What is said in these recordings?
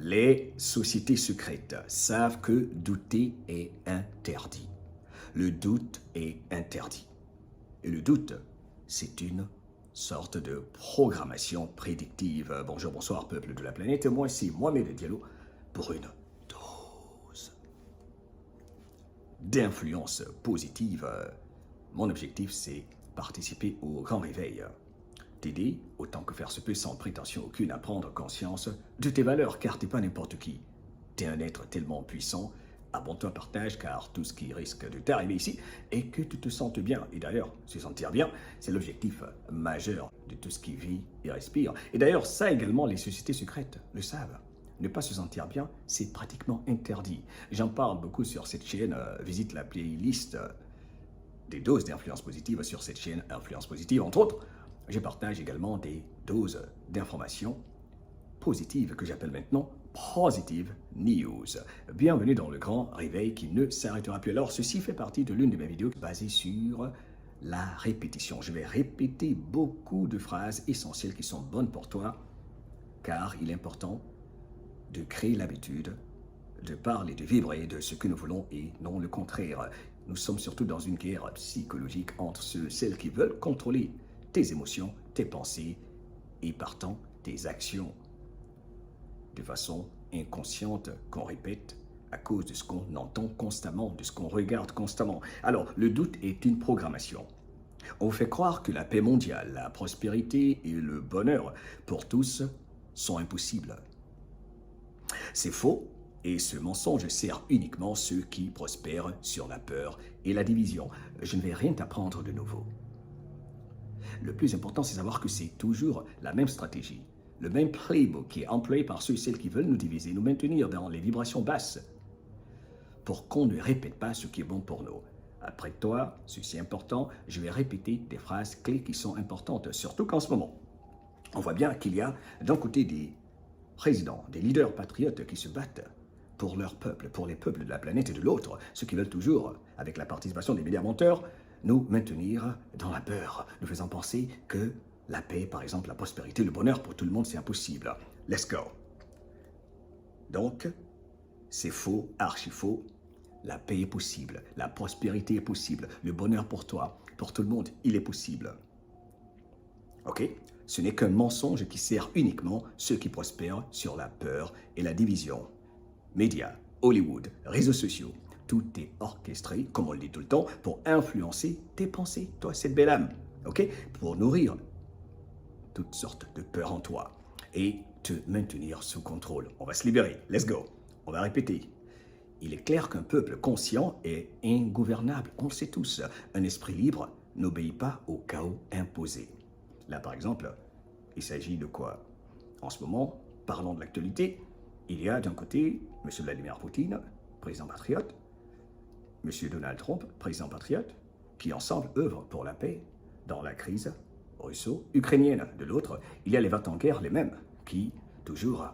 Les sociétés secrètes savent que douter est interdit. Le doute est interdit. Et le doute, c'est une sorte de programmation prédictive. Bonjour, bonsoir, peuple de la planète. Moi, c'est Mohamed Diallo pour une dose d'influence positive. Mon objectif, c'est participer au grand réveil. T'aider, autant que faire se peut, sans prétention aucune, à prendre conscience de tes valeurs, car t'es pas n'importe qui. T'es un être tellement puissant. Abonne-toi, partage, car tout ce qui risque de t'arriver ici est que tu te sentes bien. Et d'ailleurs, se sentir bien, c'est l'objectif majeur de tout ce qui vit et respire. Et d'ailleurs, ça également, les sociétés secrètes le savent. Ne pas se sentir bien, c'est pratiquement interdit. J'en parle beaucoup sur cette chaîne. Visite la playlist des doses d'influence positive sur cette chaîne Influence Positive, entre autres. Je partage également des doses d'informations positives que j'appelle maintenant Positive News. Bienvenue dans le grand réveil qui ne s'arrêtera plus. Alors, ceci fait partie de l'une de mes vidéos basée sur la répétition. Je vais répéter beaucoup de phrases essentielles qui sont bonnes pour toi, car il est important de créer l'habitude de parler, de vibrer de ce que nous voulons et non le contraire. Nous sommes surtout dans une guerre psychologique entre celles qui veulent contrôler tes émotions, tes pensées et partant tes actions de façon inconsciente qu'on répète à cause de ce qu'on entend constamment, de ce qu'on regarde constamment. Alors, le doute est une programmation. On fait croire que la paix mondiale, la prospérité et le bonheur pour tous sont impossibles. C'est faux et ce mensonge sert uniquement ceux qui prospèrent sur la peur et la division. Je ne vais rien t'apprendre de nouveau. Le plus important, c'est savoir que c'est toujours la même stratégie, le même playbook qui est employé par ceux et celles qui veulent nous diviser, nous maintenir dans les vibrations basses, pour qu'on ne répète pas ce qui est bon pour nous. Après toi, ceci est important, je vais répéter des phrases clés qui sont importantes, surtout qu'en ce moment, on voit bien qu'il y a d'un côté des présidents, des leaders patriotes qui se battent pour leur peuple, pour les peuples de la planète, et de l'autre, ceux qui veulent toujours, avec la participation des médias menteurs, nous maintenir dans la peur, nous faisant penser que la paix, par exemple, la prospérité, le bonheur pour tout le monde, c'est impossible. Let's go. Donc, c'est faux, archi faux. La paix est possible, la prospérité est possible, le bonheur pour toi, pour tout le monde, il est possible. Ok? Ce n'est qu'un mensonge qui sert uniquement ceux qui prospèrent sur la peur et la division. Médias, Hollywood, réseaux sociaux, tout est orchestré, comme on le dit tout le temps, pour influencer tes pensées, toi, cette belle âme, ok? Pour nourrir toutes sortes de peurs en toi et te maintenir sous contrôle. On va se libérer, let's go. On va répéter. Il est clair qu'un peuple conscient est ingouvernable, on le sait tous. Un esprit libre n'obéit pas au chaos imposé. Là, par exemple, il s'agit de quoi? En ce moment, parlons de l'actualité, il y a d'un côté M. Vladimir Poutine, président patriote, M. Donald Trump, président patriote, qui ensemble œuvrent pour la paix dans la crise russo-ukrainienne. De l'autre, il y a les va-t-en-guerre, les mêmes, qui toujours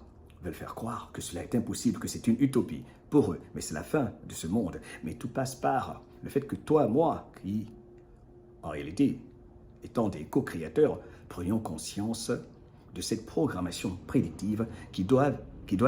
veulent faire croire que cela est impossible, que c'est une utopie pour eux. Mais c'est la fin de ce monde. Mais tout passe par le fait que toi, moi, qui, en réalité, étant des co-créateurs, prenions conscience de cette programmation prédictive qui doit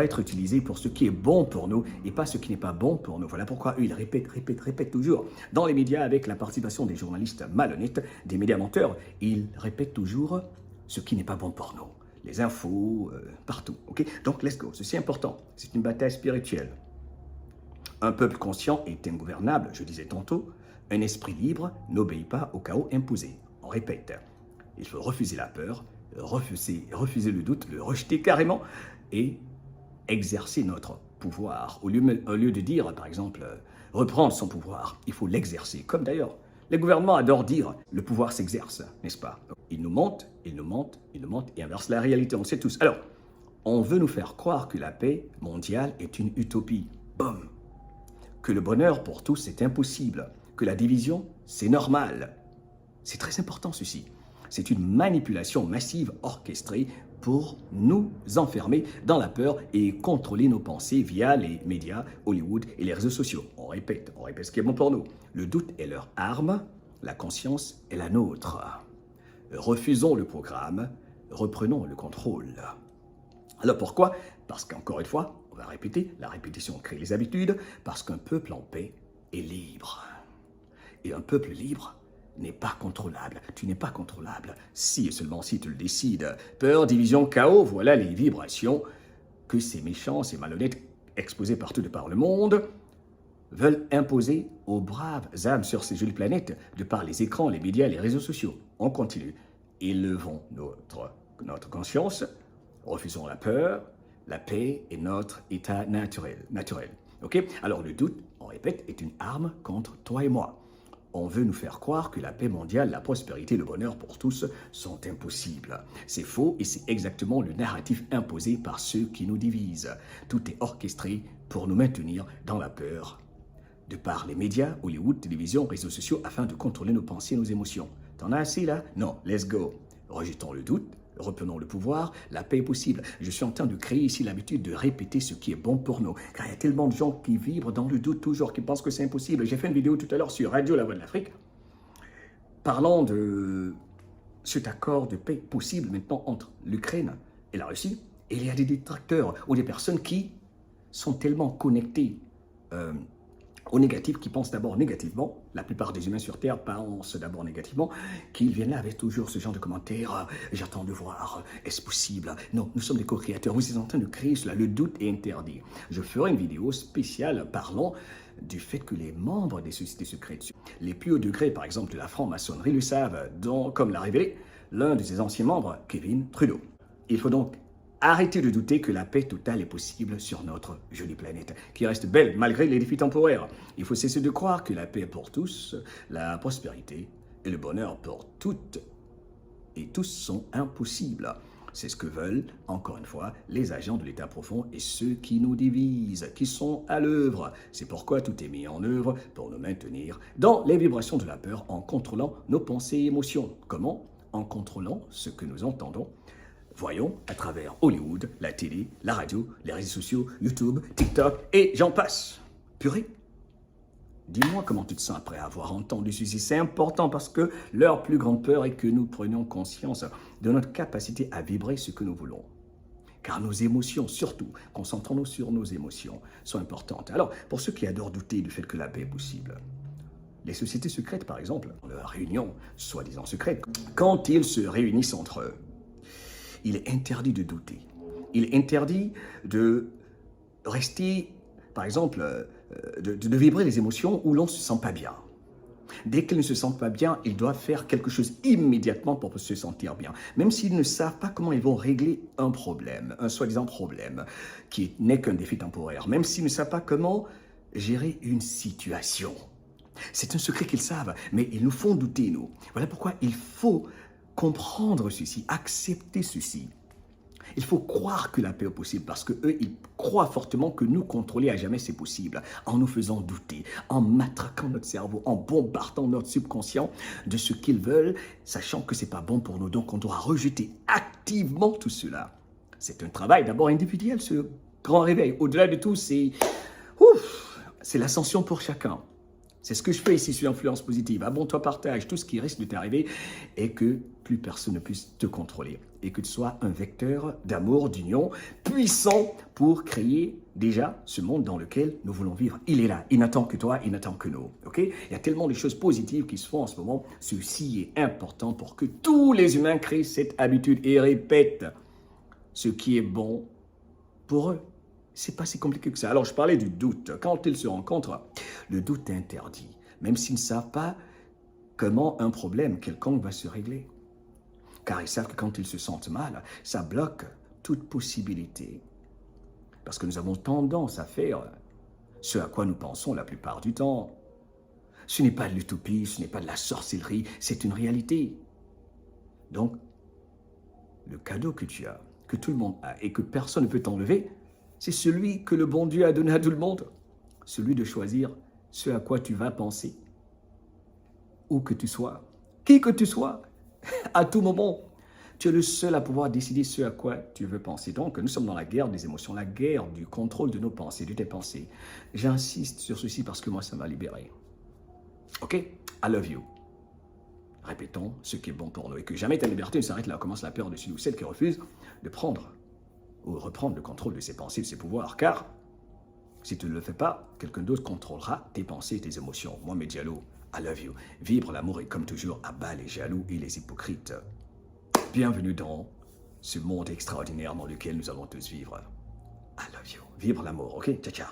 être utilisée pour ce qui est bon pour nous et pas ce qui n'est pas bon pour nous. Voilà pourquoi eux, ils répètent toujours. Dans les médias, avec la participation des journalistes malhonnêtes, des médias menteurs, ils répètent toujours ce qui n'est pas bon pour nous. Les infos, partout. Okay? Donc, let's go. Ceci est important. C'est une bataille spirituelle. Un peuple conscient est ingouvernable, je disais tantôt. Un esprit libre n'obéit pas au chaos imposé. On répète. Il faut refuser la peur, refuser le doute, le rejeter carrément et exercer notre pouvoir. Au lieu de dire, par exemple, reprendre son pouvoir, il faut l'exercer. Comme d'ailleurs, les gouvernements adorent dire, le pouvoir s'exerce, n'est-ce pas? Ils nous mentent, ils nous mentent, ils nous mentent et inversent la réalité, on le sait tous. Alors, on veut nous faire croire que la paix mondiale est une utopie. Boum! Que le bonheur pour tous est impossible. Que la division, c'est normal. C'est très important ceci. C'est une manipulation massive orchestrée pour nous enfermer dans la peur et contrôler nos pensées via les médias, Hollywood et les réseaux sociaux. On répète ce qui est bon pour nous. Le doute est leur arme, la conscience est la nôtre. Refusons le programme, reprenons le contrôle. Alors pourquoi? Parce qu'encore une fois, on va répéter, la répétition crée les habitudes, parce qu'un peuple en paix est libre. Et un peuple libre n'est pas contrôlable. Tu n'es pas contrôlable si et seulement si tu le décides. Peur, division, chaos, voilà les vibrations que ces méchants, ces malhonnêtes exposés partout de par le monde veulent imposer aux braves âmes sur ces jolies planètes de par les écrans, les médias, les réseaux sociaux. On continue. Élevons notre conscience, refusons la peur, la paix est notre état naturel. Ok? Alors le doute, on répète, est une arme contre toi et moi. On veut nous faire croire que la paix mondiale, la prospérité, le bonheur pour tous sont impossibles. C'est faux et c'est exactement le narratif imposé par ceux qui nous divisent. Tout est orchestré pour nous maintenir dans la peur. De par les médias, Hollywood, télévision, réseaux sociaux, afin de contrôler nos pensées et nos émotions. T'en as assez là? Non, let's go. Rejetons le doute, reprenons le pouvoir, la paix est possible. Je suis en train de créer ici l'habitude de répéter ce qui est bon pour nous. Car il y a tellement de gens qui vivent dans le doute toujours, qui pensent que c'est impossible. J'ai fait une vidéo tout à l'heure sur Radio La Voix de l'Afrique, parlant de cet accord de paix possible maintenant entre l'Ukraine et la Russie. Et il y a des détracteurs ou des personnes qui sont tellement connectées au négatif, qui pensent d'abord négativement. La plupart des humains sur Terre pensent d'abord négativement, qu'ils viennent là avec toujours ce genre de commentaires. J'attends de voir, est-ce possible? Non, nous sommes des co-créateurs. Vous êtes en train de créer cela. Le doute est interdit. Je ferai une vidéo spéciale parlant du fait que les membres des sociétés secrètes, les plus hauts degrés, par exemple de la franc-maçonnerie, le savent, comme l'a révélé l'un de ses anciens membres, Kevin Trudeau. Il faut donc arrêtez de douter que la paix totale est possible sur notre jolie planète, qui reste belle malgré les défis temporaires. Il faut cesser de croire que la paix est pour tous, la prospérité et le bonheur pour toutes et tous sont impossibles. C'est ce que veulent, encore une fois, les agents de l'État profond et ceux qui nous divisent, qui sont à l'œuvre. C'est pourquoi tout est mis en œuvre pour nous maintenir dans les vibrations de la peur en contrôlant nos pensées et émotions. Comment? En contrôlant ce que nous entendons. Voyons à travers Hollywood, la télé, la radio, les réseaux sociaux, YouTube, TikTok et j'en passe. Purée, dis-moi comment tu te sens après avoir entendu ceci. C'est important parce que leur plus grande peur est que nous prenions conscience de notre capacité à vibrer ce que nous voulons. Car nos émotions, surtout, concentrons-nous sur nos émotions, sont importantes. Alors, pour ceux qui adorent douter du fait que la paix est possible, les sociétés secrètes, par exemple, leurs réunions, soi-disant secrètes, quand ils se réunissent entre eux, il est interdit de douter. Il est interdit de rester, par exemple, de vibrer les émotions où l'on ne se sent pas bien. Dès qu'ils ne se sentent pas bien, ils doivent faire quelque chose immédiatement pour se sentir bien. Même s'ils ne savent pas comment ils vont régler un problème, un soi-disant problème, qui n'est qu'un défi temporaire. Même s'ils ne savent pas comment gérer une situation. C'est un secret qu'ils savent, mais ils nous font douter, nous. Voilà pourquoi il faut comprendre ceci, accepter ceci. Il faut croire que la paix est possible parce qu'eux, ils croient fortement que nous contrôler à jamais c'est possible en nous faisant douter, en matraquant notre cerveau, en bombardant notre subconscient de ce qu'ils veulent, sachant que ce n'est pas bon pour nous. Donc on doit rejeter activement tout cela. C'est un travail d'abord individuel, ce grand réveil. Au-delà de tout, c'est l'ascension pour chacun. C'est ce que je fais ici sur Influence Positive. Abonne-toi, partage tout ce qui risque de t'arriver et que plus personne ne puisse te contrôler. Et que tu sois un vecteur d'amour, d'union puissant pour créer déjà ce monde dans lequel nous voulons vivre. Il est là. Il n'attend que toi, il n'attend que nous. Okay? Il y a tellement de choses positives qui se font en ce moment. Ceci est important pour que tous les humains créent cette habitude et répètent ce qui est bon pour eux. C'est pas si compliqué que ça. Alors, je parlais du doute. Quand ils se rencontrent, le doute est interdit. Même s'ils ne savent pas comment un problème quelconque va se régler. Car ils savent que quand ils se sentent mal, ça bloque toute possibilité. Parce que nous avons tendance à faire ce à quoi nous pensons la plupart du temps. Ce n'est pas de l'utopie, ce n'est pas de la sorcellerie, c'est une réalité. Donc, le cadeau que tu as, que tout le monde a et que personne ne peut t'enlever, c'est celui que le bon Dieu a donné à tout le monde. Celui de choisir ce à quoi tu vas penser. Où que tu sois, qui que tu sois, à tout moment, tu es le seul à pouvoir décider ce à quoi tu veux penser. Donc, nous sommes dans la guerre des émotions, la guerre du contrôle de nos pensées, de tes pensées. J'insiste sur ceci parce que moi, ça m'a libéré. Ok? I love you. Répétons ce qui est bon pour nous et que jamais ta liberté ne s'arrête là. Commence la peur dessus ou celle qui refuse de prendre ou reprendre le contrôle de ses pensées, de ses pouvoirs, car si tu ne le fais pas, quelqu'un d'autre contrôlera tes pensées et tes émotions. Mohamed Diallo, I love you. Vibre l'amour et comme toujours, abat les jaloux et les hypocrites. Bienvenue dans ce monde extraordinaire dans lequel nous allons tous vivre. I love you. Vibre l'amour, ok? Ciao, ciao.